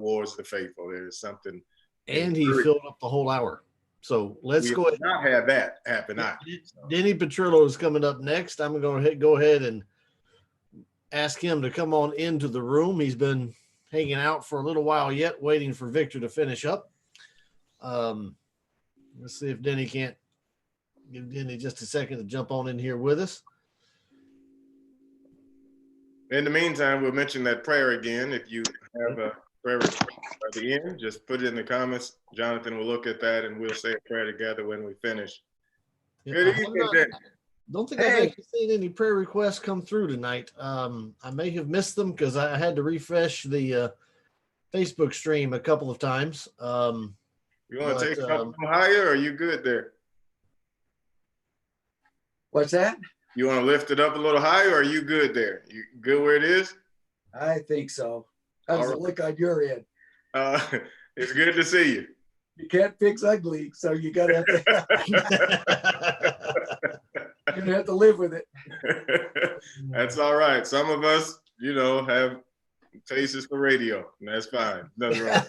rewards the faithful. There's something. And he filled up the whole hour. So let's go ahead. Not have that happen. Denny Petrillo is coming up next. I'm going to go ahead and ask him to come on into the room. He's been hanging out for a little while yet, waiting for Victor to finish up. Let's see if Denny can't give Denny just a second to jump on in here with us. In the meantime, we'll mention that prayer again. If you have a prayer request at the end, just put it in the comments. Jonathan will look at that and we'll say a prayer together when we finish. Good evening, Denny. Don't think I've actually seen any prayer requests come through tonight. I may have missed them because I had to refresh the Facebook stream a couple of times. You want to take it up higher, or are you good there? What's that? You want to lift it up a little higher, or are you good there? You good where it is? I think so. How's it look on your end? It's good to see you. You can't fix ugly, so you gotta you're gonna have to live with it. That's all right. Some of us, have tastes for radio, and that's fine. Nothing wrong.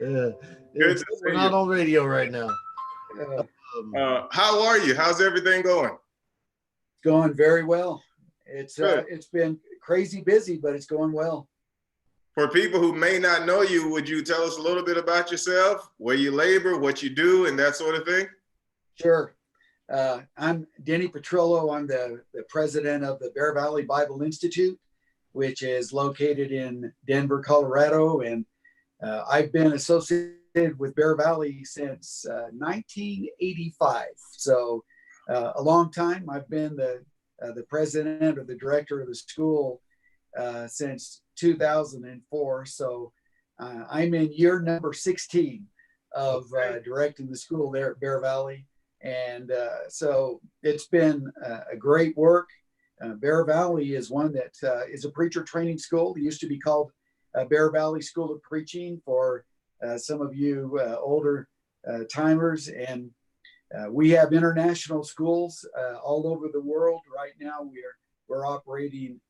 We're not on radio right now. How are you? How's everything going? Going very well. It's been crazy busy, but it's going well. For people who may not know you, would you tell us a little bit about yourself, where you labor, what you do, and that sort of thing? Sure. I'm Denny Petrillo. I'm the president of the Bear Valley Bible Institute, which is located in Denver, Colorado. And I've been associated with Bear Valley since 1985. So a long time. I've been the president or the director of the school since 2004. So I'm in year number 16 of directing the school there at Bear Valley. And so it's been a great work. Bear Valley is one that is a preacher training school. It used to be called Bear Valley School of Preaching for some of you older timers. And we have international schools all over the world. Right now, we're operating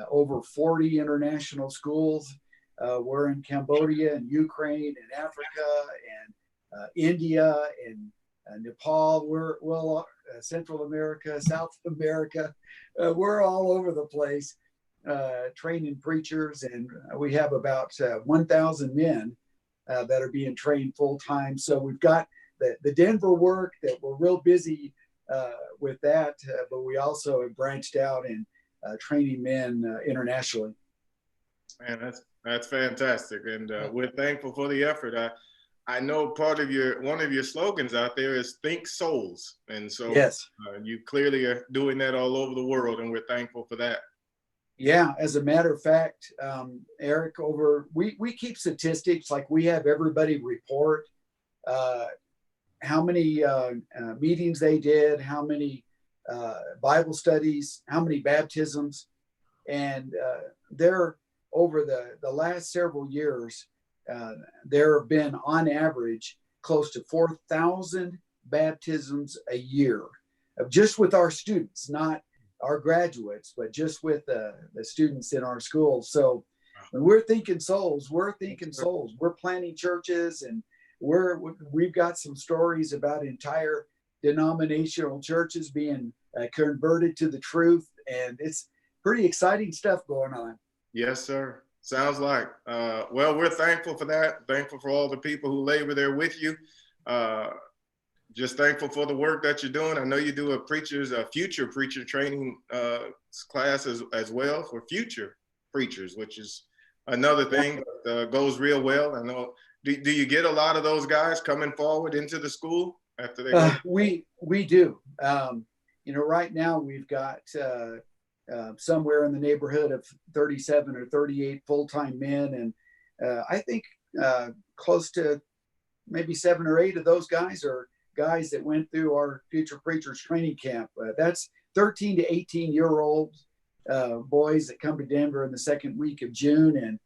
over 40 international schools. We're in Cambodia and Ukraine and Africa and India and Nepal. We're Central America, South America. We're all over the place training preachers, and we have about 1,000 men that are being trained full time. So we've got the Denver work that we're real busy with that, but we also have branched out and training men internationally. Man, that's fantastic, and we're thankful for the effort. I know one of your slogans out there is "Think Souls," and so yes, you clearly are doing that all over the world, and we're thankful for that. Yeah, as a matter of fact, Eric, we keep statistics, like we have everybody report how many meetings they did, how many Bible studies, how many baptisms, and there over the last several years, there have been on average close to 4,000 baptisms a year, just with our students, not our graduates, but just with the students in our schools. So when we're thinking souls, we're thinking souls. We're planting churches, and we've got some stories about entire denominational churches being converted to the truth, and it's pretty exciting stuff going on. Yes, sir. Sounds like. Well, we're thankful for that. Thankful for all the people who labor there with you. Just thankful for the work that you're doing. I know you do a future preacher training class as well for future preachers, which is another thing that goes real well. I know. Do you get a lot of those guys coming forward into the school after they go? We do. Right now we've got somewhere in the neighborhood of 37 or 38 full-time men, and I think close to maybe 7 or 8 of those guys are guys that went through our future preachers training camp. That's 13 to 18-year-old boys that come to Denver in the second week of June, and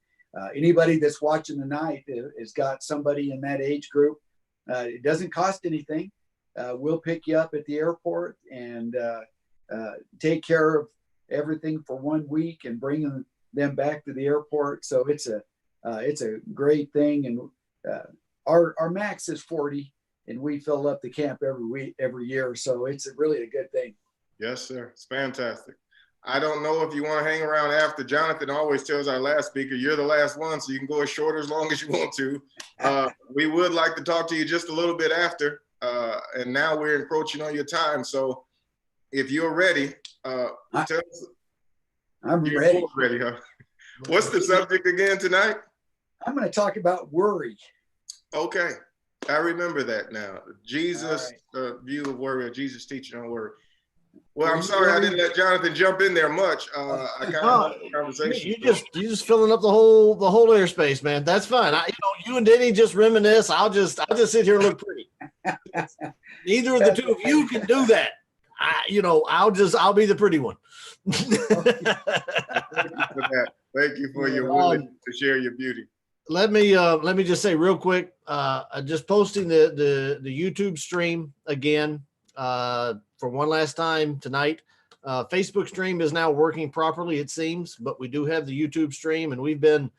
anybody that's watching tonight has got somebody in that age group. It doesn't cost anything. We'll pick you up at the airport and take care of everything for 1 week and bring them back to the airport. So it's it's a great thing. And our max is 40, and we fill up the camp every year. So it's really a good thing. Yes, sir. It's fantastic. I don't know if you want to hang around after. Jonathan always tells our last speaker, you're the last one, so you can go as short or as long as you want to. We would like to talk to you just a little bit after. And now we're encroaching on your time. So if you're ready, tell us. I'm ready. Ready, huh? What's the subject again tonight? I'm going to talk about worry. Okay. I remember that now. Jesus' view of worry, or Jesus' teaching on worry. Well, I'm sorry I didn't let Jonathan jump in there much. I kind of had a conversation. You just filling up the whole airspace, man. That's fine. You and Denny just reminisce. I'll just sit here and look pretty. Neither of the two of you can do that. I'll be the pretty one. Thank you for that. Thank you for your willingness to share your beauty. Let me just say real quick. Just posting the YouTube stream again for one last time tonight. Facebook stream is now working properly, it seems, but we do have the YouTube stream, and we've been,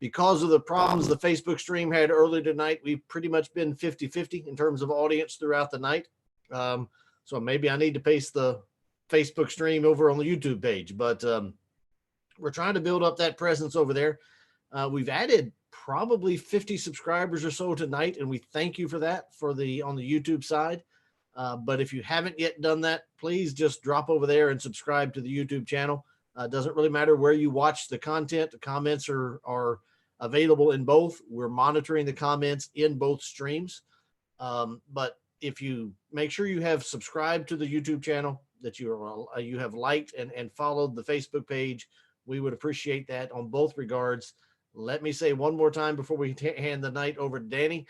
because of the problems the Facebook stream had earlier tonight, we've pretty much been 50-50 in terms of audience throughout the night. So maybe I need to paste the Facebook stream over on the YouTube page, but we're trying to build up that presence over there. We've added probably 50 subscribers or so tonight, and we thank you for that on the YouTube side. But if you haven't yet done that, please just drop over there and subscribe to the YouTube channel. It doesn't really matter where you watch the content. The comments are available in both. We're monitoring the comments in both streams. But if you make sure you have subscribed to the YouTube channel, that you have liked and followed the Facebook page, we would appreciate that on both regards. Let me say one more time before we hand the night over to Denny.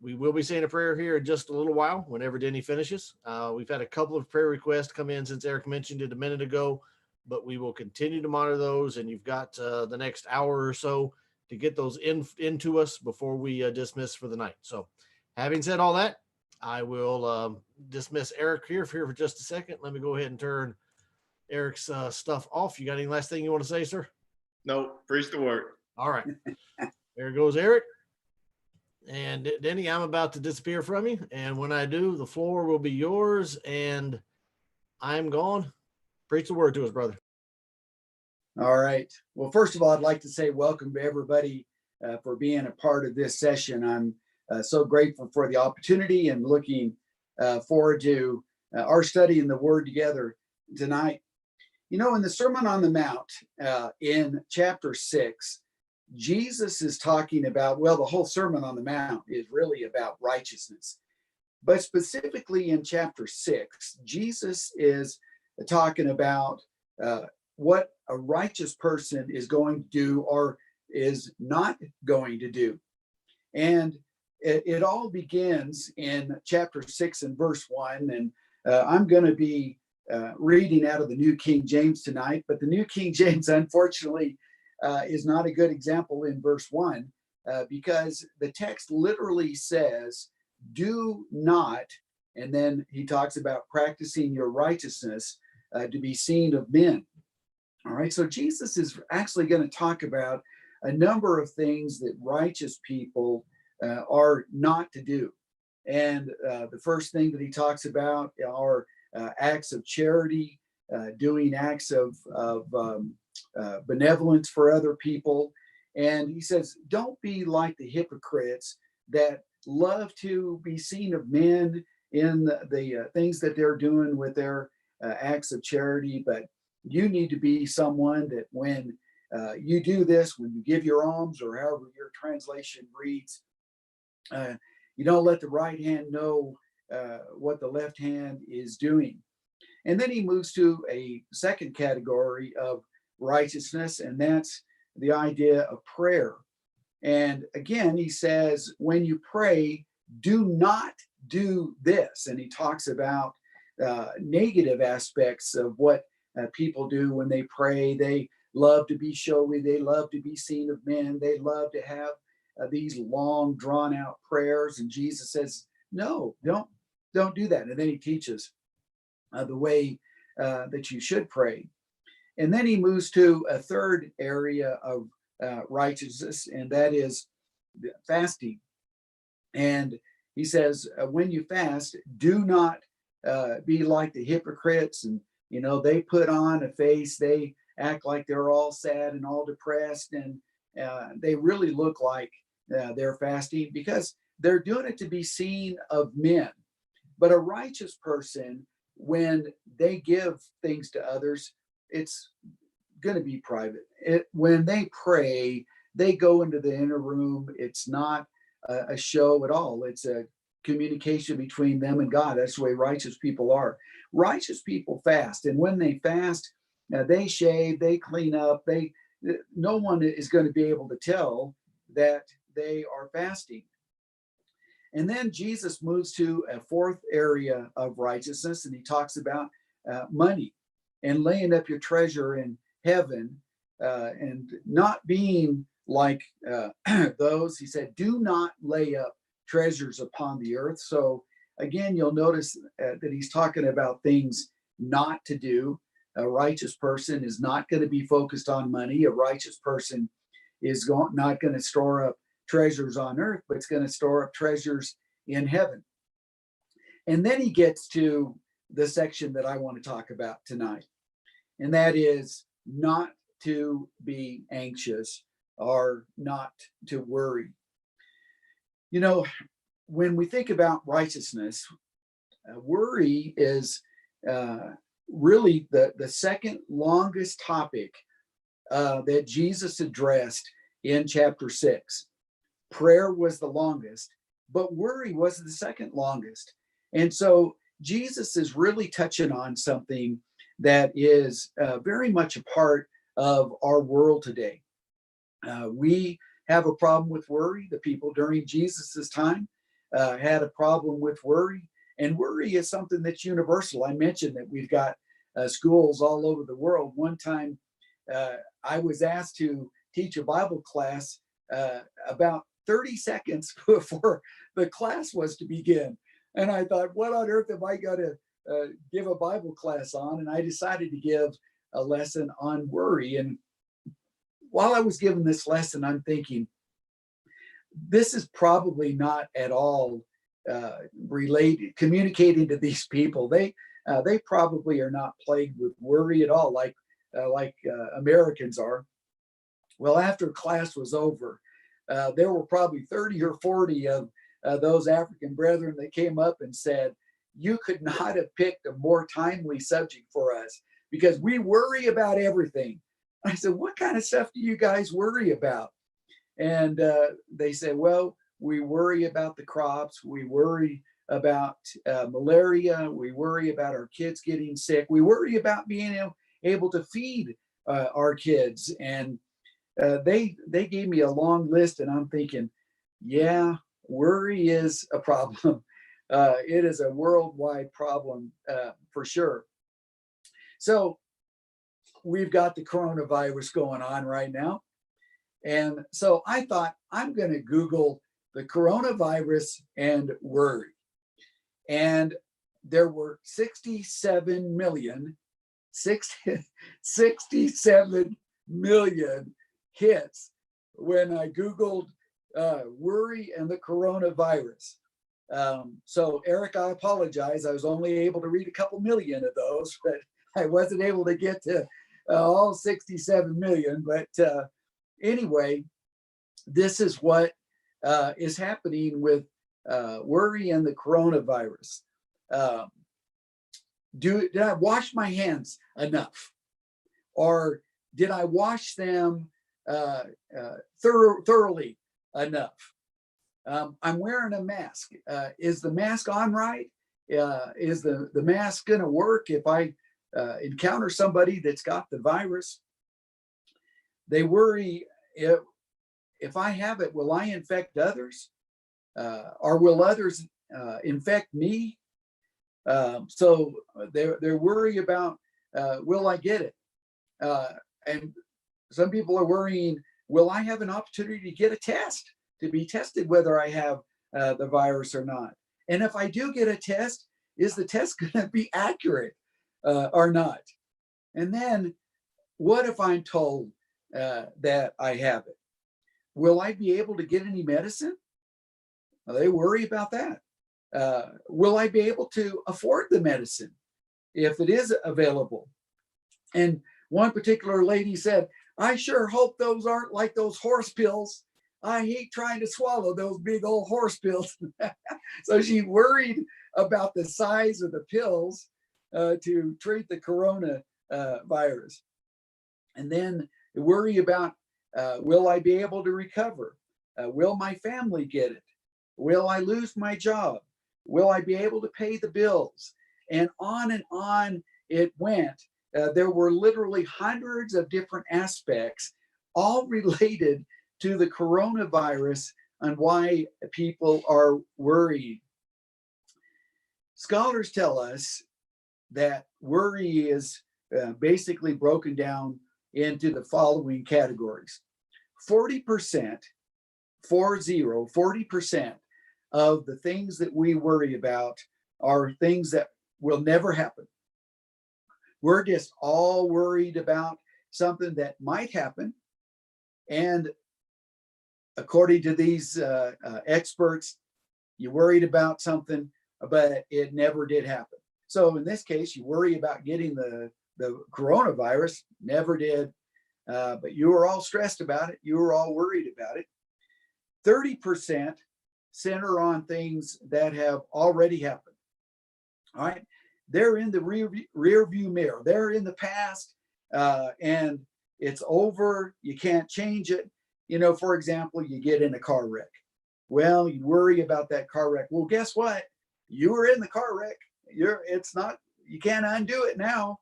We will be saying a prayer here in just a little while whenever Denny finishes. We've had a couple of prayer requests come in since Eric mentioned it a minute ago, but we will continue to monitor those, and you've got the next hour or so to get those into us before we dismiss for the night. So having said all that, I will dismiss Eric here for just a second. Let me go ahead and turn Eric's stuff off. You got any last thing you want to say, sir? No, preach the word. All right. There goes Eric. And Denny, I'm about to disappear from you. And when I do, the floor will be yours, and I'm gone. Preach the word to us, brother. All right. Well, first of all, I'd like to say welcome to everybody for being a part of this session. I'm so grateful for the opportunity and looking forward to our study in the Word together tonight. In the Sermon on the Mount, in chapter 6, Jesus is talking about, the whole Sermon on the Mount is really about righteousness. But specifically in chapter 6, Jesus is talking about what a righteous person is going to do or is not going to do. And it all begins in chapter 6 and verse 1. And I'm going to be reading out of the New King James tonight, but the New King James, unfortunately, is not a good example in verse 1 because the text literally says, do not, and then he talks about practicing your righteousness to be seen of men. All right, so Jesus is actually going to talk about a number of things that righteous people are not to do. And the first thing that he talks about are acts of charity, doing acts of benevolence for other people. And he says, don't be like the hypocrites that love to be seen of men in the things that they're doing with their acts of charity, but you need to be someone that when you do this, when you give your alms or however your translation reads, you don't let the right hand know what the left hand is doing. And then he moves to a second category of righteousness, and that's the idea of prayer. And again, he says, when you pray, do not do this. And he talks about negative aspects of what people do when they pray. They love to be showy. They love to be seen of men. They love to have these long, drawn out prayers. And Jesus says, no, don't do that. And then he teaches the way that you should pray. And then he moves to a third area of righteousness, and that is fasting. And he says, when you fast, do not be like the hypocrites. And, they put on a face, they act like they're all sad and all depressed. And they really look like they're fasting because they're doing it to be seen of men. But a righteous person, when they give things to others, it's going to be private. When they pray, they go into the inner room. It's not a show at all. It's a communication between them and God. That's the way righteous people are. Righteous people fast, and when they fast, they shave, they clean up. No one is going to be able to tell that they are fasting. And then Jesus moves to a fourth area of righteousness, and he talks about money and laying up your treasure in heaven, and not being like those. He said, do not lay up treasures upon the earth. So again, you'll notice that he's talking about things not to do. A righteous person is not going to be focused on money. A righteous person is not going to store up treasures on earth, but it's going to store up treasures in heaven. And then he gets to the section that I want to talk about tonight, and that is not to be anxious or not to worry. When we think about righteousness, worry is really the second longest topic that Jesus addressed in chapter 6. Prayer was the longest, but worry was the second longest. And so Jesus is really touching on something that is very much a part of our world today. We have a problem with worry. The people during Jesus's time had a problem with worry. And worry is something that's universal. I mentioned that we've got schools all over the world. One time I was asked to teach a Bible class about 30 seconds before the class was to begin. And I thought, what on earth am I going to give a Bible class on? And I decided to give a lesson on worry. And while I was giving this lesson, I'm thinking, this is probably not at all communicating to these people. They probably are not plagued with worry at all, like Americans are. Well, after class was over, there were probably 30 or 40 of those African brethren that came up and said, you could not have picked a more timely subject for us because we worry about everything. I said, what kind of stuff do you guys worry about? And they said, well, we worry about the crops. We worry about malaria. We worry about our kids getting sick. We worry about being able to feed our kids. And they gave me a long list, and I'm thinking, yeah, worry is a problem. It is a worldwide problem for sure. So we've got the coronavirus going on right now. And so I thought, I'm going to Google the coronavirus and worry. And there were 67 million hits when I Googled worry and the coronavirus. So Eric, I apologize. I was only able to read a couple million of those, but I wasn't able to get to all 67 million. But anyway, this is what is happening with worry and the coronavirus. Did I wash my hands enough? Or did I wash them thoroughly enough? I'm wearing a mask. Is the mask on right? Is the mask going to work if I encounter somebody that's got the virus? They worry, if I have it, will I infect others? Or will others infect me? So they're worried about, will I get it? And some people are worrying, will I have an opportunity to get a test, to be tested whether I have the virus or not? And if I do get a test, is the test going to be accurate or not? And then what if I'm told that I have it? Will I be able to get any medicine? They worry about that. Will I be able to afford the medicine if it is available? And one particular lady said, I sure hope those aren't like those horse pills. I hate trying to swallow those big old horse pills. So she worried about the size of the pills to treat the corona virus. And then worry about, will I be able to recover? Will my family get it? Will I lose my job? Will I be able to pay the bills? And on it went. There were literally hundreds of different aspects, all related to the coronavirus and why people are worried. Scholars tell us that worry is basically broken down into the following categories. 40% of the things that we worry about are things that will never happen. We're just all worried about something that might happen. And according to these experts, you worried about something, but it never did happen. So in this case, you worry about getting the coronavirus, never did, but you were all stressed about it. You were all worried about it. 30% center on things that have already happened. All right. They're in the rear view mirror. They're in the past, and it's over. You can't change it. You know, for example, you get in a car wreck. Well, you worry about that car wreck. Well, guess what? You were in the car wreck. You can't undo it now.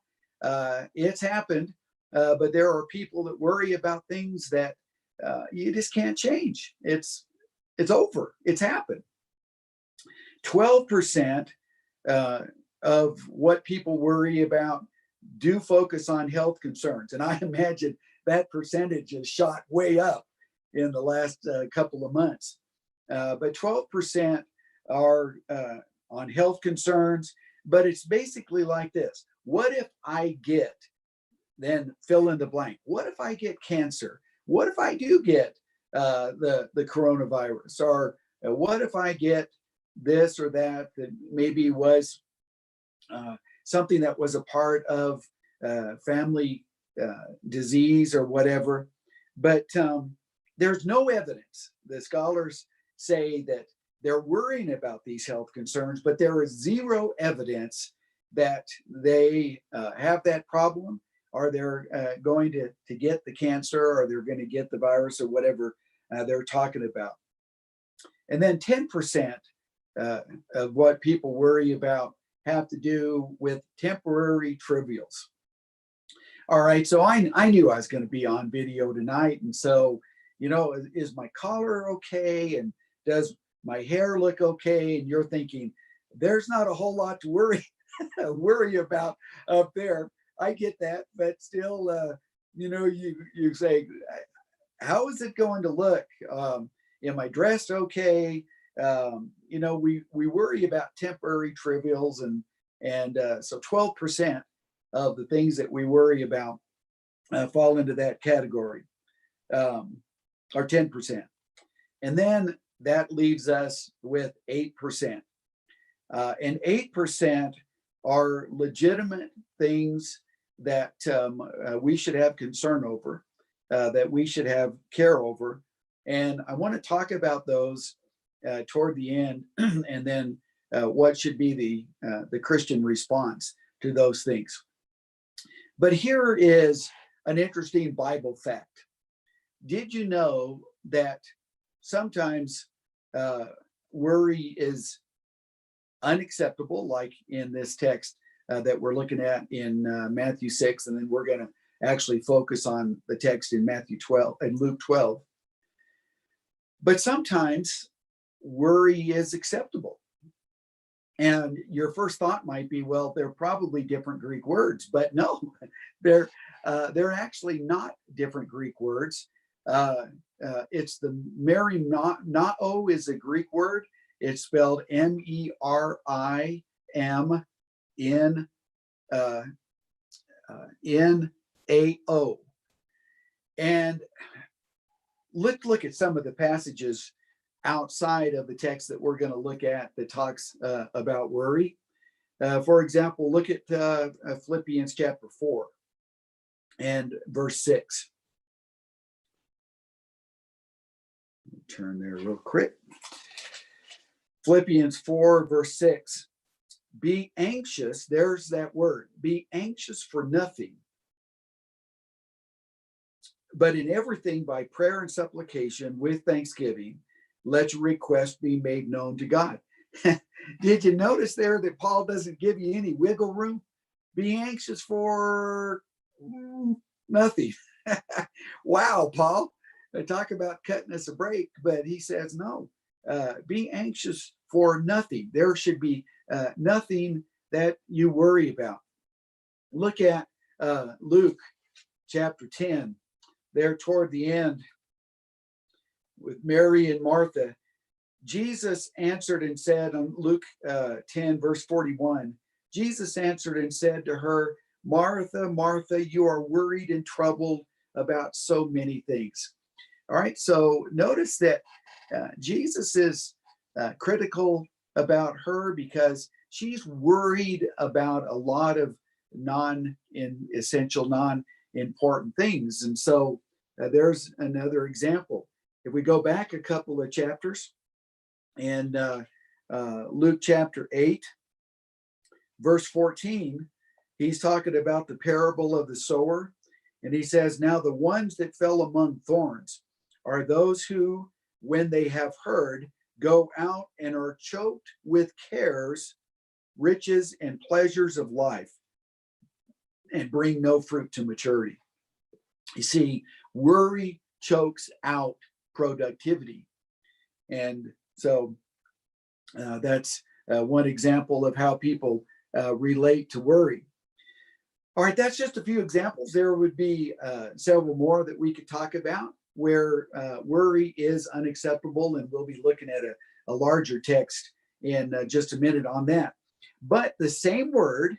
It's happened. But there are people that worry about things that you just can't change. It's over. It's happened. 12% of what people worry about do focus on health concerns. And I imagine that percentage has shot way up in the last couple of months. But 12% are on health concerns, but it's basically like this. What if I get, then fill in the blank. What if I get cancer? What if I do get the coronavirus? Or what if I get this or that maybe was something that was a part of family disease or whatever. But there's no evidence. The scholars say that they're worrying about these health concerns, but there is zero evidence that they have that problem, or they're going to get the cancer, or they're going to get the virus, or whatever they're talking about. And then 10% of what people worry about have to do with temporary trivials. All right, so I knew I was going to be on video tonight. And so, you know, is my collar okay? And does my hair look okay? And you're thinking, there's not a whole lot to worry about up there. I get that, but still, you know, you say, how is it going to look? Am I dressed okay? You know, we worry about temporary trivials, and so 12% of the things that we worry about fall into that category, or 10%. And then that leaves us with 8%. And 8% are legitimate things that we should have concern over, that we should have care over. And I want to talk about those toward the end, and then what should be the Christian response to those things. But here is an interesting Bible fact. Did you know that sometimes worry is unacceptable, like in this text that we're looking at in Matthew 6, and then we're going to actually focus on the text in Matthew 12 and Luke 12. But sometimes worry is acceptable. And your first thought might be, well, they're probably different Greek words, but no, they're actually not different Greek words. It's the merimnao is a Greek word. It's spelled MERIM A-O. And look at some of the passages outside of the text that we're going to look at that talks about worry. For example, look at Philippians chapter 4 and verse 6. Turn there real quick. Philippians 4 verse 6. Be anxious, there's that word, be anxious for nothing, but in everything by prayer and supplication with thanksgiving, let your request be made known to God. Did you notice there that Paul doesn't give you any wiggle room? Be anxious for nothing. Wow, Paul, talk about cutting us a break, but he says no. Be anxious for nothing. There should be nothing that you worry about. Look at Luke chapter 10, there toward the end with Mary and Martha. Jesus answered and said on Luke 10 verse 41, Jesus answered and said to her, Martha, Martha, you are worried and troubled about so many things. All right, so notice that Jesus is critical about her because she's worried about a lot of non-essential, non-important things. And so there's another example. If we go back a couple of chapters, and Luke chapter 8, verse 14, he's talking about the parable of the sower. And he says, now the ones that fell among thorns are those who, when they have heard, go out and are choked with cares, riches, and pleasures of life, and bring no fruit to maturity. You see, worry chokes out productivity. And so that's one example of how people relate to worry. All right, that's just a few examples. There would be several more that we could talk about where worry is unacceptable, and we'll be looking at a larger text in just a minute on that. But the same word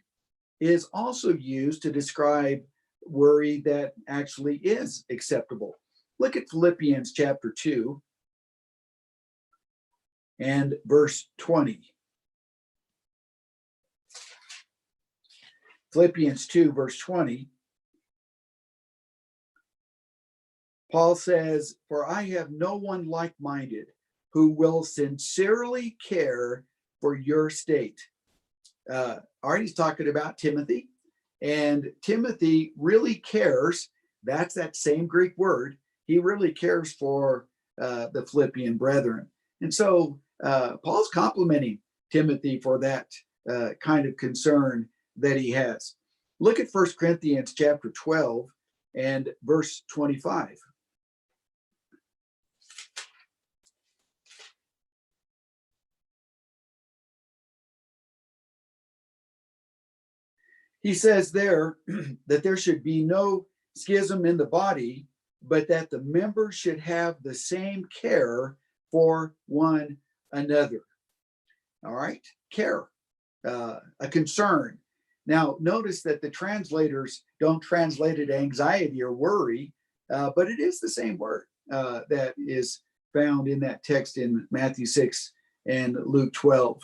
is also used to describe worry that actually is acceptable. Look at Philippians chapter 2 and verse 20. Philippians 2 verse 20. Paul says, for I have no one like-minded who will sincerely care for your state. He's talking about Timothy, and Timothy really cares. That's that same Greek word. He really cares for the Philippian brethren. And so Paul's complimenting Timothy for that kind of concern that he has. Look at 1 Corinthians chapter 12 and verse 25. He says there that there should be no schism in the body, but that the members should have the same care for one another. All right, care, a concern. Now, notice that the translators don't translate it anxiety or worry, but it is the same word that is found in that text in Matthew 6 and Luke 12.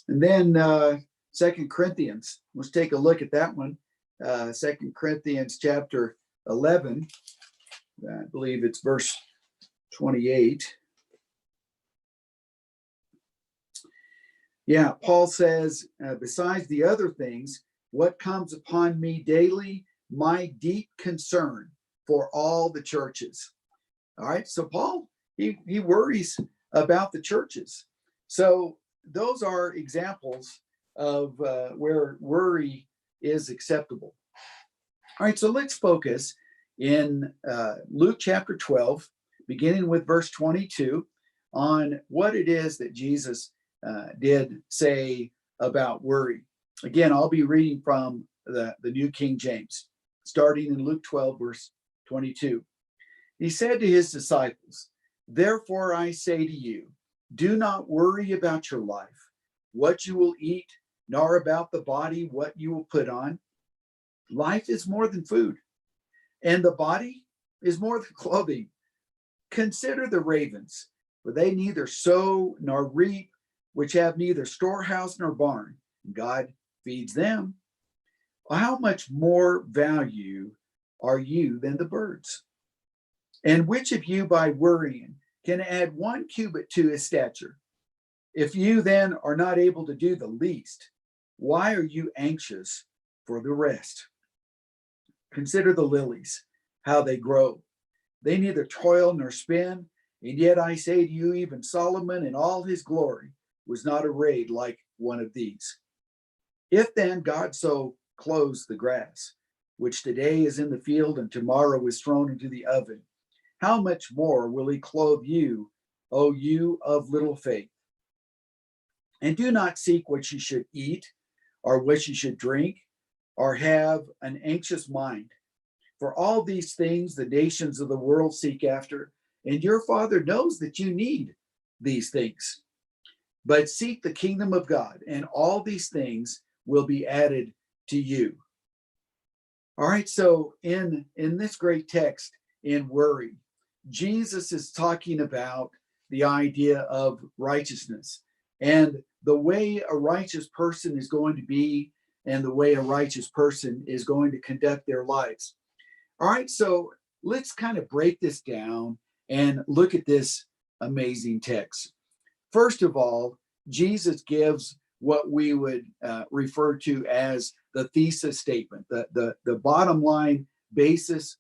And then 2 Corinthians, let's take a look at that one. 2 Corinthians chapter 11, I believe it's verse 28. Yeah, Paul says, besides the other things, what comes upon me daily, my deep concern for all the churches. All right, so Paul, he worries about the churches. So those are examples of where worry is acceptable. All right, so let's focus in Luke chapter 12, beginning with verse 22, on what it is that Jesus did say about worry. Again, I'll be reading from the New King James, starting in Luke 12, verse 22. He said to his disciples, therefore I say to you, do not worry about your life, what you will eat, nor about the body, what you will put on. Life is more than food, And the body is more than clothing. Consider the ravens, for they neither sow nor reap, which have neither storehouse nor barn. God feeds them. How much more value are you than the birds? And which of you by worrying can add 1 cubit to his stature? If you then are not able to do the least, why are you anxious for the rest? Consider the lilies, how they grow. They neither toil nor spin, and yet I say to you, even Solomon in all his glory was not arrayed like one of these. If then God so clothes the grass, which today is in the field and tomorrow is thrown into the oven, how much more will he clothe you, O you of little faith? And do not seek what you should eat, or what you should drink, or have an anxious mind. For all these things the nations of the world seek after, and your Father knows that you need these things. But seek the kingdom of God, and all these things will be added to you. All right, so in this great text, in worry, Jesus is talking about the idea of righteousness and the way a righteous person is going to be and the way a righteous person is going to conduct their lives. All right, so let's kind of break this down and look at this amazing text. First of all, Jesus gives what we would refer to as the thesis statement, the bottom line basis,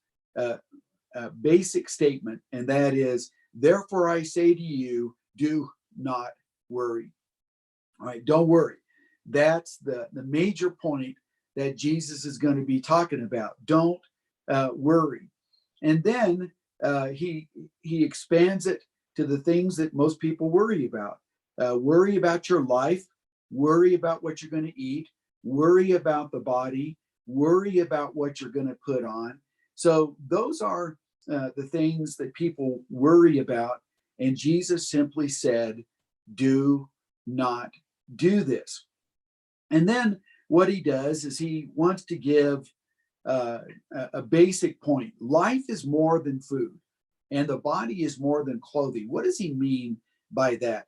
basic statement, and that is, therefore I say to you, do not worry. All right, don't worry. That's the major point that Jesus is going to be talking about. Don't worry. And then he expands it to the things that most people worry about. Worry about your life, worry about what you're going to eat, worry about the body, worry about what you're going to put on. So those are the things that people worry about. And Jesus simply said, do not do this. And then what he does is he wants to give a basic point. Life is more than food, and the body is more than clothing. What does he mean by that?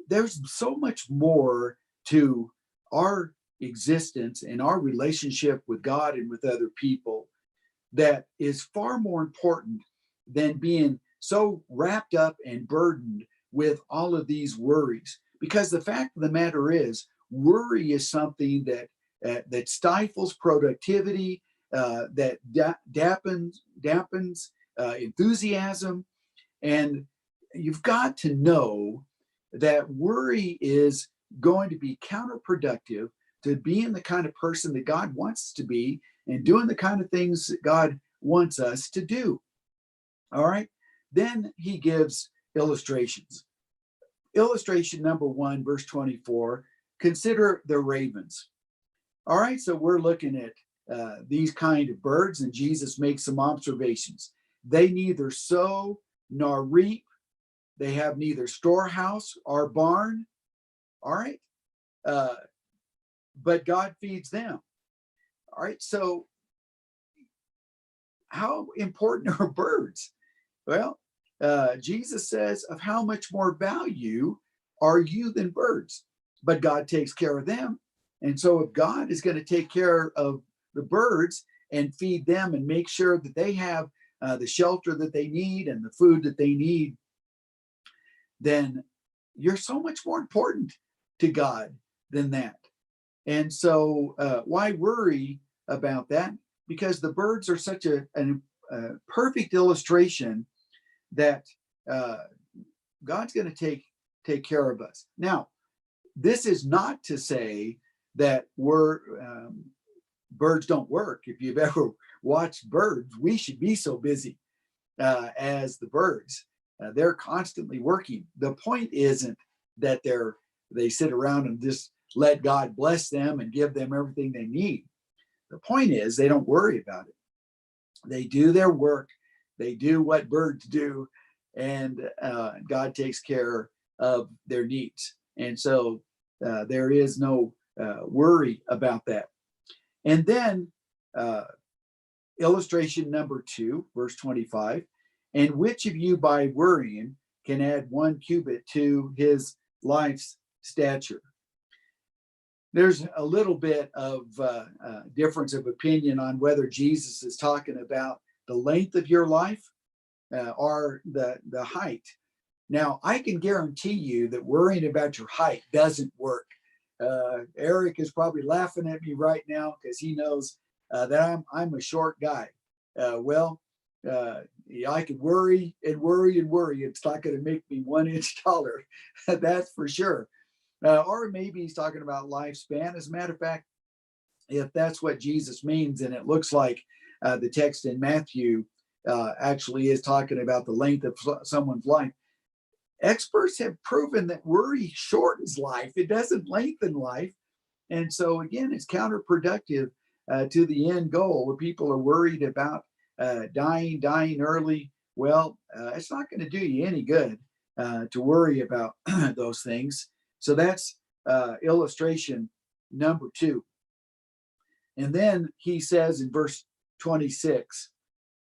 There's so much more to our existence and our relationship with God and with other people that is far more important than being so wrapped up and burdened with all of these worries. Because the fact of the matter is, worry is something that stifles productivity, that dampens enthusiasm. And you've got to know that worry is going to be counterproductive to being the kind of person that God wants us to be and doing the kind of things that God wants us to do. All right. Then he gives illustrations. Illustration number 1, verse 24, consider the ravens. All right. So we're looking at these kind of birds, and Jesus makes some observations. They neither sow nor reap. They have neither storehouse or barn. All right. But God feeds them. All right. So how important are birds? Well, Jesus says, of how much more value are you than birds? But God takes care of them. And so if God is going to take care of the birds and feed them and make sure that they have the shelter that they need and the food that they need, then you're so much more important to God than that. And so why worry about that? Because the birds are such a perfect illustration that God's going to take care of us. Now, this is not to say that birds don't work. If you've ever watched birds, we should be so busy as the birds. They're constantly working. The point isn't that they sit around and just let God bless them and give them everything they need. The point is they don't worry about it. They do their work. They do what birds do, and God takes care of their needs. And so there is no worry about that. And then illustration number 2, verse 25. And which of you by worrying can add 1 cubit to his life's stature? There's a little bit of difference of opinion on whether Jesus is talking about the length of your life or the height. Now, I can guarantee you that worrying about your height doesn't work. Eric is probably laughing at me right now because he knows that I'm a short guy. I could worry and worry and worry. It's not going to make me 1 inch taller. That's for sure. Or maybe he's talking about lifespan. As a matter of fact, if that's what Jesus means, and it looks like the text in Matthew actually is talking about the length of someone's life. Experts have proven that worry shortens life. It doesn't lengthen life. And so again, it's counterproductive to the end goal. When people are worried about dying early, well, it's not going to do you any good to worry about those things. So that's illustration number 2. And then he says in verse 26,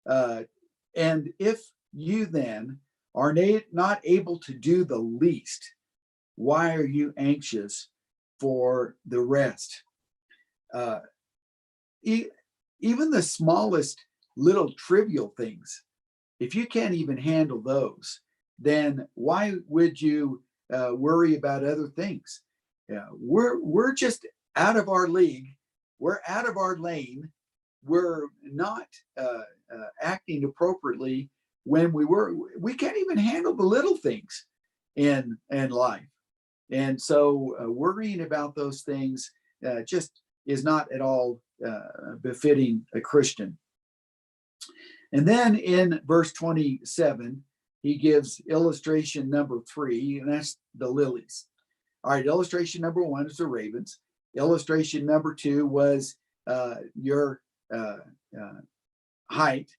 and if you then are not able to do the least, why are you anxious for the rest? Even the smallest little trivial things, if you can't even handle those, then why would you worry about other things? We're just out of our league. We're out of our lane. We're not acting appropriately when we can't even handle the little things in life. And so worrying about those things just is not at all befitting a Christian. And then in verse 27, he gives illustration number 3, and that's the lilies. All right, illustration number 1 is the ravens. Illustration number 2 was your height.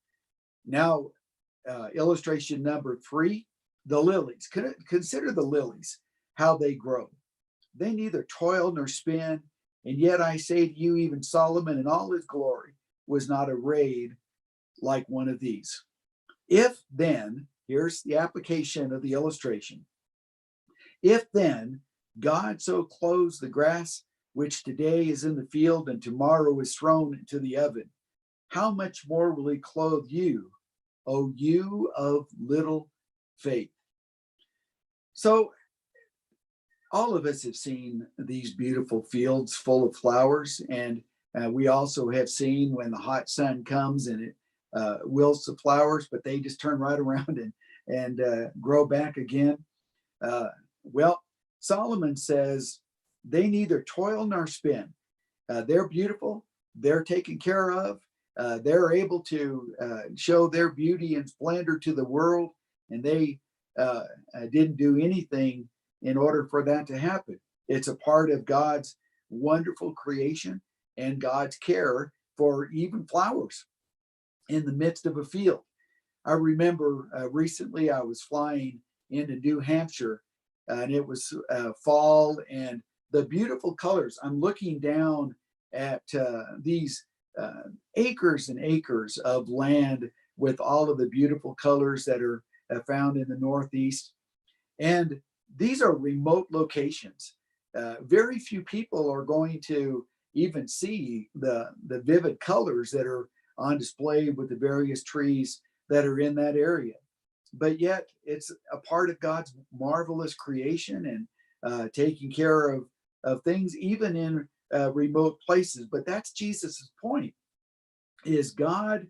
Now, illustration number 3, the lilies. Consider the lilies, how they grow. They neither toil nor spin, and yet I say to you, even Solomon in all his glory was not arrayed like one of these. If then, here's the application of the illustration. If then God so clothes the grass, which today is in the field and tomorrow is thrown into the oven, how much more will he clothe you, O you of little faith? So all of us have seen these beautiful fields full of flowers, and we also have seen when the hot sun comes and it wilts the flowers, but they just turn right around and grow back again. Well, Solomon says they neither toil nor spin. They're beautiful. They're taken care of. They're able to show their beauty and splendor to the world, and they didn't do anything in order for that to happen. It's a part of God's wonderful creation and God's care for even flowers in the midst of a field. I remember recently I was flying into New Hampshire, and it was fall, and the beautiful colors. I'm looking down at these acres and acres of land with all of the beautiful colors that are found in the Northeast. And these are remote locations. Very few people are going to even see the vivid colors that are on display with the various trees that are in that area. But yet it's a part of God's marvelous creation and taking care of things, even in remote places. But that's Jesus's point, is God,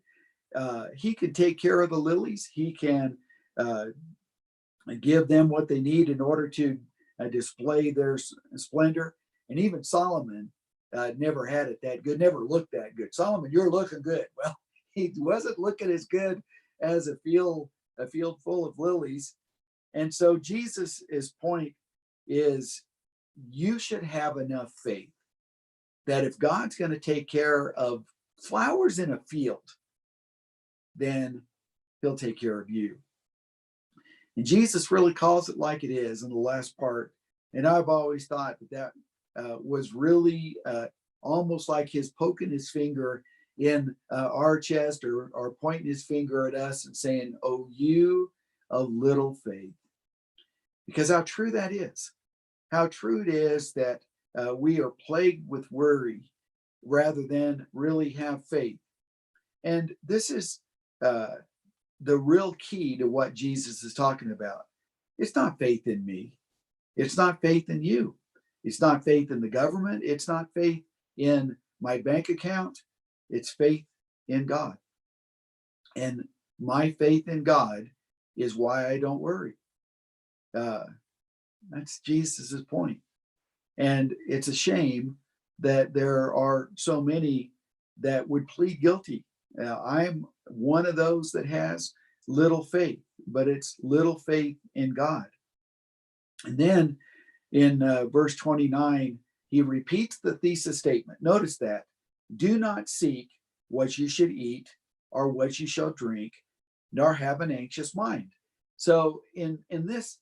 he can take care of the lilies. He can give them what they need in order to display their splendor. And even Solomon never had it that good, never looked that good. Solomon, you're looking good. Well, he wasn't looking as good as a field full of lilies. And so Jesus's point is, you should have enough faith that if God's going to take care of flowers in a field, then he'll take care of you. And Jesus really calls it like it is in the last part. And I've always thought that was really almost like his poking his finger in our chest or pointing his finger at us and saying, "Oh, you of little faith." Because how true that is. How true it is that we are plagued with worry rather than really have faith. And this is the real key to what Jesus is talking about. It's not faith in me. It's not faith in you. It's not faith in the government. It's not faith in my bank account. It's faith in God. And my faith in God is why I don't worry. That's Jesus's point. And it's a shame that there are so many that would plead guilty. I'm one of those that has little faith, but it's little faith in God. And then in verse 29, he repeats the thesis statement. Notice that. Do not seek what you should eat or what you shall drink, nor have an anxious mind. So in this,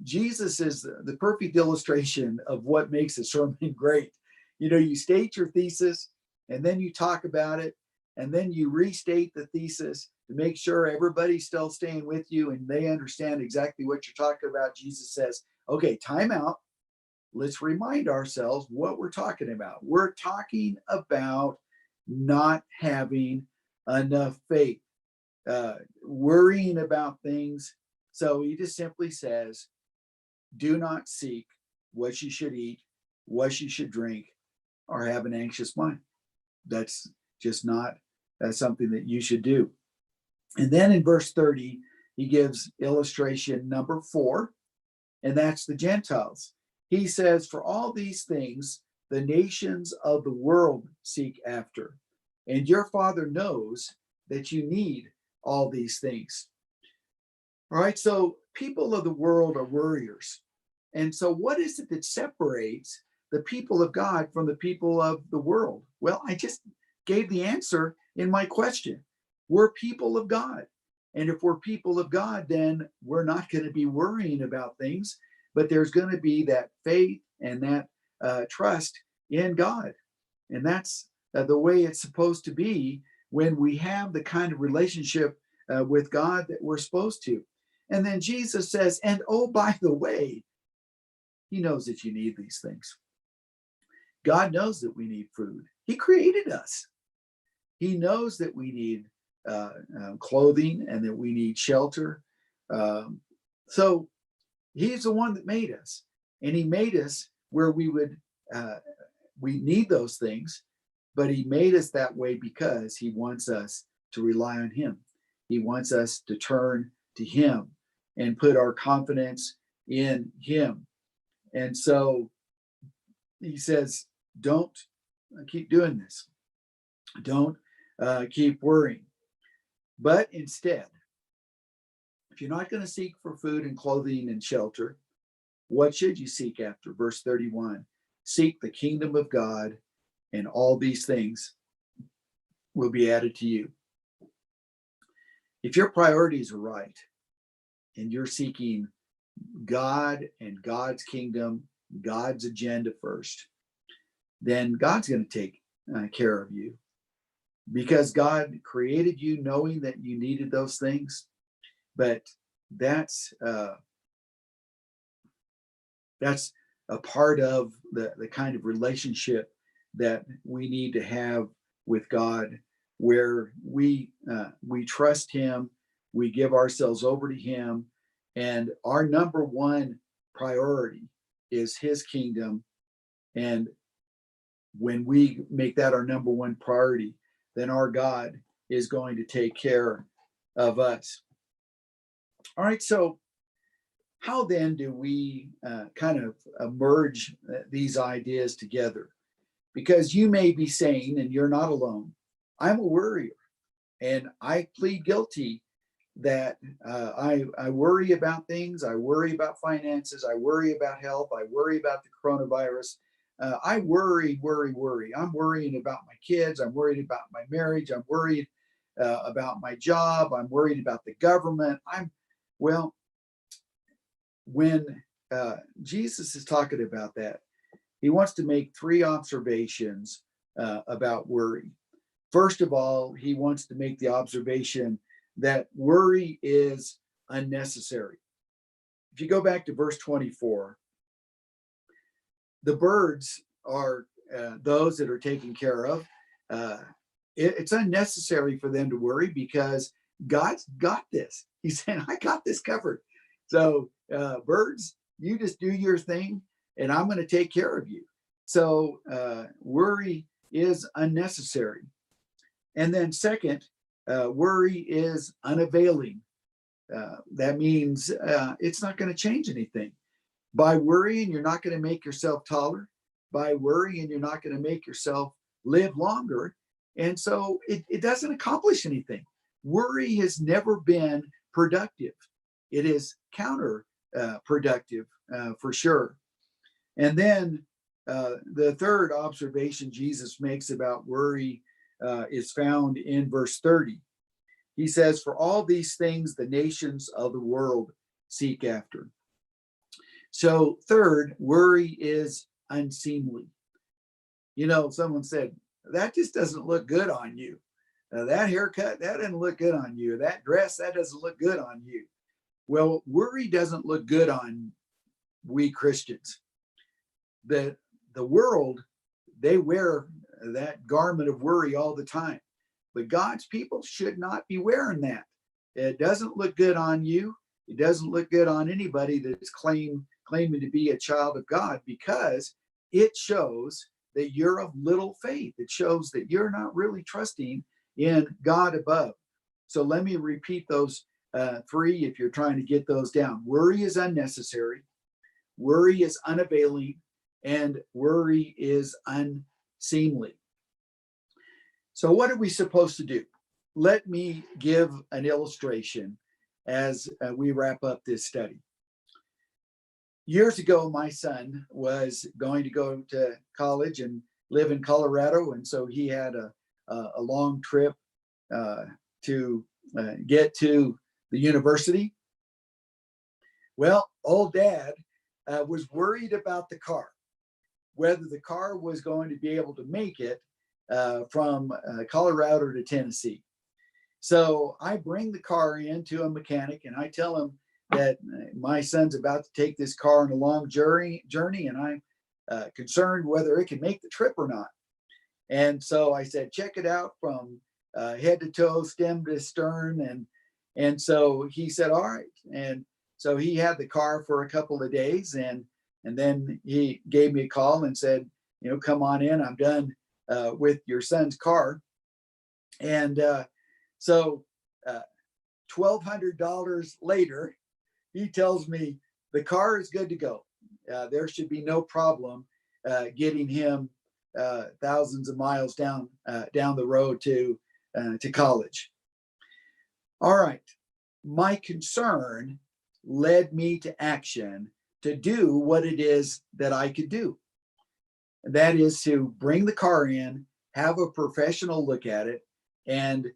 Jesus is the perfect illustration of what makes a sermon great. You know, you state your thesis, and then you talk about it, and then you restate the thesis to make sure everybody's still staying with you and they understand exactly what you're talking about. Jesus says, okay, time out. Let's remind ourselves what we're talking about. We're talking about not having enough faith, worrying about things. So he just simply says, do not seek what you should eat, what you should drink, or have an anxious mind. That's just not something that you should do. And then in verse 30, he gives illustration number 4, and that's the Gentiles. He says, for all these things, the nations of the world seek after, and your Father knows that you need all these things. All right, so people of the world are worriers. And so what is it that separates the people of God from the people of the world? Well, I just gave the answer in my question. We're people of God. And if we're people of God, then we're not going to be worrying about things, but there's going to be that faith and that trust in God. And that's the way it's supposed to be when we have the kind of relationship with God that we're supposed to. And then Jesus says, and oh, by the way, he knows that you need these things. God knows that we need food. He created us. He knows that we need clothing and that we need shelter. So he's the one that made us. And he made us where we need those things, but he made us that way because he wants us to rely on him. He wants us to turn to him and put our confidence in him. And so he says, don't keep doing this. Don't keep worrying. But instead, if you're not going to seek for food and clothing and shelter, what should you seek after? Verse 31, seek the kingdom of God, and all these things will be added to you. If your priorities are right and you're seeking God and God's kingdom, God's agenda first, then God's going to take care of you, because God created you knowing that you needed those things. But that's a part of the kind of relationship that we need to have with God, where we trust him, we give ourselves over to him, and our number one priority is his kingdom. And when we make that our number one priority, then our God is going to take care of us. All right, so how then do we kind of merge these ideas together? Because you may be saying, and you're not alone, I'm a worrier, and I plead guilty that I worry about things. I worry about finances. I worry about health. I worry about the coronavirus. I worry. I'm worrying about my kids. I'm worried about my marriage. I'm worried about my job. I'm worried about the government. When Jesus is talking about that, he wants to make 3 observations about worry. First of all, he wants to make the observation that worry is unnecessary. If you go back to verse 24, the birds are those that are taken care of. It's unnecessary for them to worry because God's got this. He's saying, I got this covered. So birds, you just do your thing and I'm going to take care of you. So worry is unnecessary. And then second, worry is unavailing. That means it's not going to change anything. By worrying, you're not going to make yourself taller. By worrying, you're not going to make yourself live longer. And so it doesn't accomplish anything. Worry has never been productive. It is counterproductive for sure. And then the third observation Jesus makes about worry is found in verse 30. He says, for all these things, the nations of the world seek after. So third, worry is unseemly. You know, someone said, that just doesn't look good on you. That haircut, that doesn't look good on you. That dress, that doesn't look good on you. Well, worry doesn't look good on we Christians. The world, they wear that garment of worry all the time. But God's people should not be wearing that. It doesn't look good on you. It doesn't look good on anybody that's claiming to be a child of God, because it shows that you're of little faith. It shows that you're not really trusting in God above. So let me repeat those three if you're trying to get those down. Worry is unnecessary. Worry is unavailing. And worry is unseemly. So what are we supposed to do? Let me give an illustration as we wrap up this study. Years ago, my son was going to go to college and live in Colorado. And so he had a long trip to get to the university. Well, old dad was worried about the car, whether the car was going to be able to make it from Colorado to Tennessee. So I bring the car in to a mechanic and I tell him that my son's about to take this car on a long journey and I'm concerned whether it can make the trip or not. And so I said, check it out from head to toe, stem to stern. And so he said, all right. And so he had the car for a couple of days and then he gave me a call and said, you know, come on in, I'm done with your son's car. And so $1,200 later, he tells me the car is good to go. There should be no problem getting him thousands of miles down the road to college. All right. My concern led me to action to do what it is that I could do. That is to bring the car in, have a professional look at it, and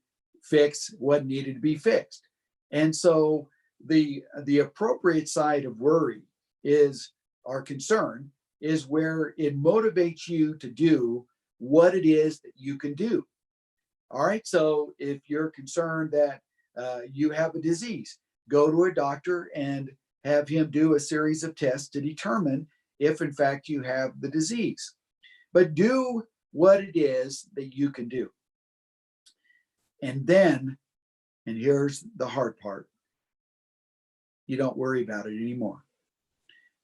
fix what needed to be fixed. And so the appropriate side of worry is our concern, is where it motivates you to do what it is that you can do. All right. So if you're concerned that you have a disease, go to a doctor and have him do a series of tests to determine if in fact you have the disease. But do what it is that you can do. And then, and here's the hard part, you don't worry about it anymore.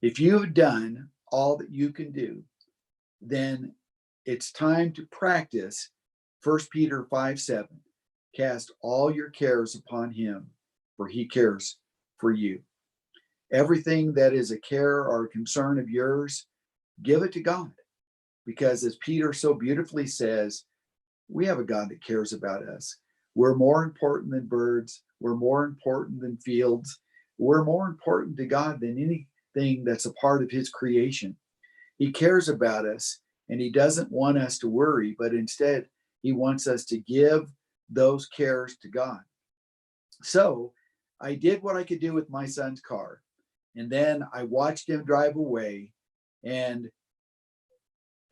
If you've done all that you can do, then it's time to practice 1 Peter 5:7. Cast all your cares upon him, for he cares for you. Everything that is a care or a concern of yours, give it to God. Because as Peter so beautifully says, we have a God that cares about us. We're more important than birds. We're more important than fields. We're more important to God than anything that's a part of his creation. He cares about us, and he doesn't want us to worry, but instead he wants us to give those cares to God. So I did what I could do with my son's car. And then I watched him drive away and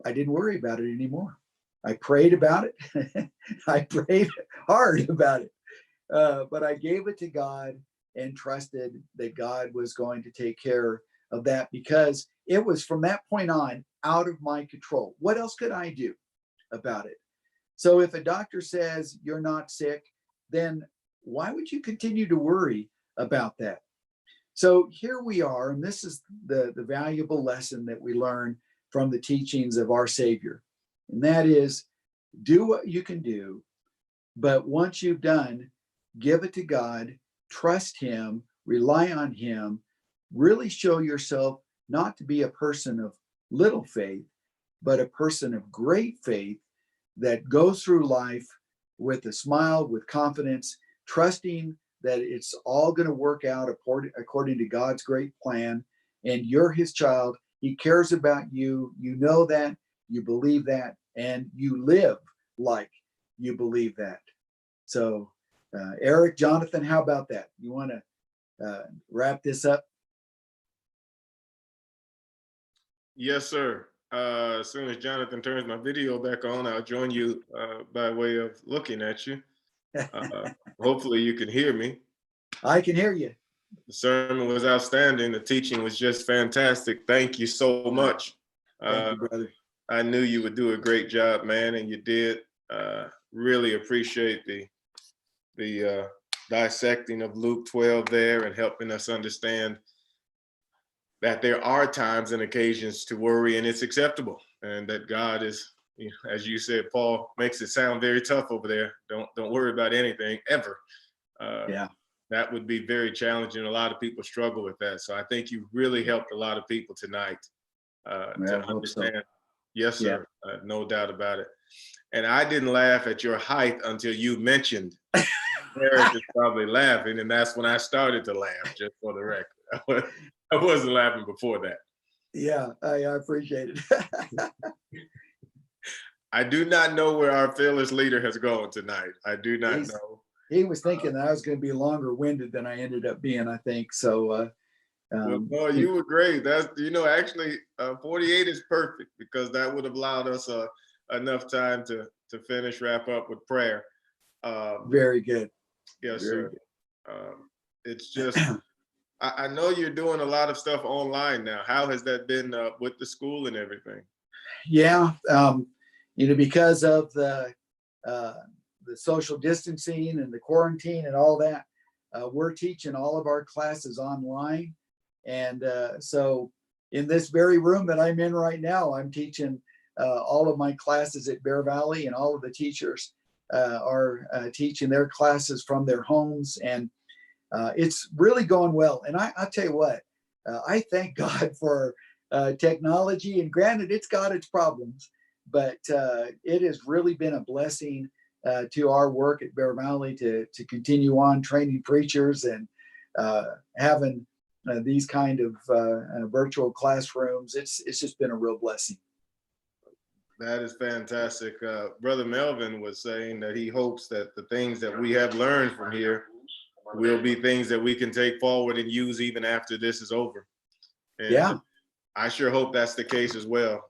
I didn't worry about it anymore. I prayed about it. I prayed hard about it. But I gave it to God and trusted that God was going to take care of that, because it was from that point on out of my control. What else could I do about it? So if a doctor says you're not sick, then why would you continue to worry about that? So here we are, and this is the valuable lesson that we learn from the teachings of our Savior. And that is, do what you can do, but once you've done, give it to God, trust Him, rely on Him, really show yourself not to be a person of little faith, but a person of great faith that goes through life with a smile, with confidence, trusting that it's all going to work out according to God's great plan. And you're His child. He cares about you. You know that, you believe that, and you live like you believe that. So, Eric, Jonathan, how about that? You want to wrap this up? Yes, sir. As soon as Jonathan turns my video back on, I'll join you by way of looking at you. Hopefully you can hear me. I can hear you. The sermon was outstanding. The teaching was just fantastic. Thank you so much. Thank you, brother. I knew you would do a great job, man, and you did. Really appreciate the dissecting of Luke 12 there and helping us understand that there are times and occasions to worry, and it's acceptable, and that God is, you know, as you said, Paul makes it sound very tough over there. Don't worry about anything ever. Yeah. That would be very challenging. A lot of people struggle with that. So I think you really helped a lot of people tonight to understand. So. Yes, sir. Yeah. No doubt about it. And I didn't laugh at your height until you mentioned Eric is probably laughing, and that's when I started to laugh, just for the record. I wasn't laughing before that. Yeah, I appreciate it. I do not know where our fearless leader has gone tonight. I do not know. He was thinking that I was going to be longer winded than I ended up being, I think. So, well, no, you were great. That's, you know, actually 48 is perfect, because that would have allowed us enough time to finish, wrap up with prayer. Very good. Yes, very sir. Good. It's just, I know you're doing a lot of stuff online now. How has that been with the school and everything? Yeah, you know, because of the social distancing and the quarantine and all that, we're teaching all of our classes online. And so in this very room that I'm in right now, I'm teaching all of my classes at Bear Valley, and all of the teachers are teaching their classes from their homes. And it's really going well. And I'll tell you what, I thank God for technology. And granted, it's got its problems, but it has really been a blessing to our work at Bear Valley to continue on training preachers and having these kind of virtual classrooms. It's just been a real blessing. That is fantastic. Brother Melvin was saying that he hopes that the things that we have learned from here will be things that we can take forward and use even after this is over. And yeah, I sure hope that's the case as well.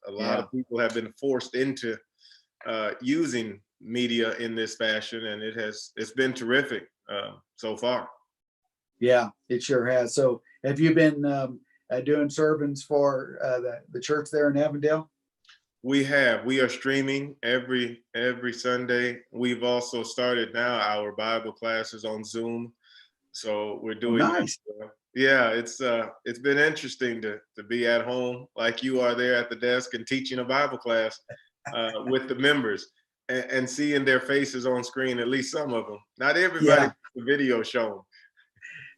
A lot of people have been forced into using media in this fashion, and it's been terrific so far. Yeah, it sure has. So have you been doing sermons for the church there in Avondale? We are streaming every Sunday. We've also started now our Bible classes on Zoom. So we're doing nice. That. Yeah, it's been interesting to be at home like you are there at the desk and teaching a Bible class with the members and seeing their faces on screen, at least some of them. Not everybody the video shown.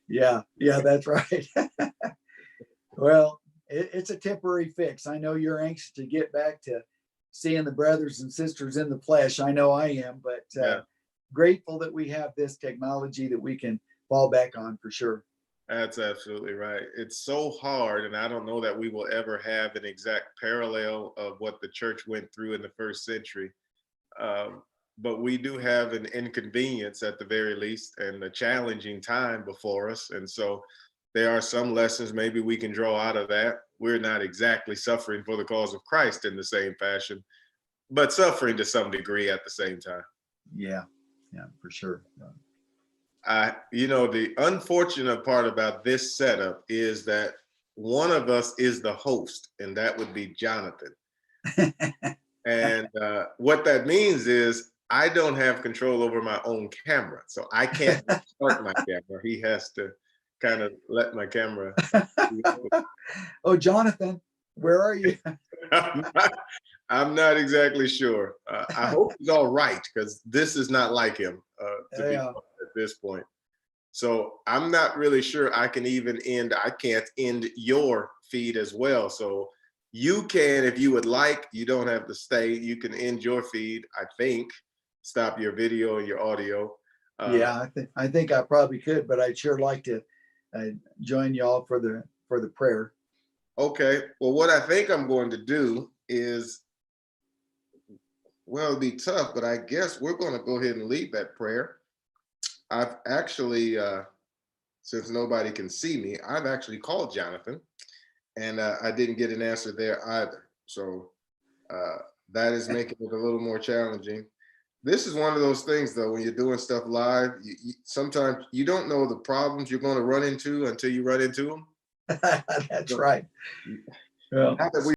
Yeah, that's right. Well, it's a temporary fix. I know you're anxious to get back to seeing the brothers and sisters in the flesh. I know I am, but grateful that we have this technology that we can fall back on for sure. That's absolutely right. It's so hard, and I don't know that we will ever have an exact parallel of what the church went through in the first century. But we do have an inconvenience at the very least, and a challenging time before us. And so there are some lessons maybe we can draw out of that. We're not exactly suffering for the cause of Christ in the same fashion, but suffering to some degree at the same time. Yeah, for sure. The unfortunate part about this setup is that one of us is the host, and that would be Jonathan. And what that means is I don't have control over my own camera. So I can't start my camera. He has to kind of let my camera. Oh, Jonathan, where are you? I'm not exactly sure. I hope he's all right, because this is not like him to be at this point. So I'm not really sure I can't end your feed as well. So you can, if you would like. You don't have to stay. You can end your feed, I think. Stop your video and your audio. I think I probably could, but I'd sure like to join y'all for the prayer. Okay. Well, what I think I'm going to do is, well, it'll be tough, but I guess we're going to go ahead and leave that prayer. I've actually, since nobody can see me, I've actually called Jonathan, and I didn't get an answer there either. So that is making it a little more challenging. This is one of those things, though, when you're doing stuff live, sometimes you don't know the problems you're going to run into until you run into them. That's right. Well, Now that we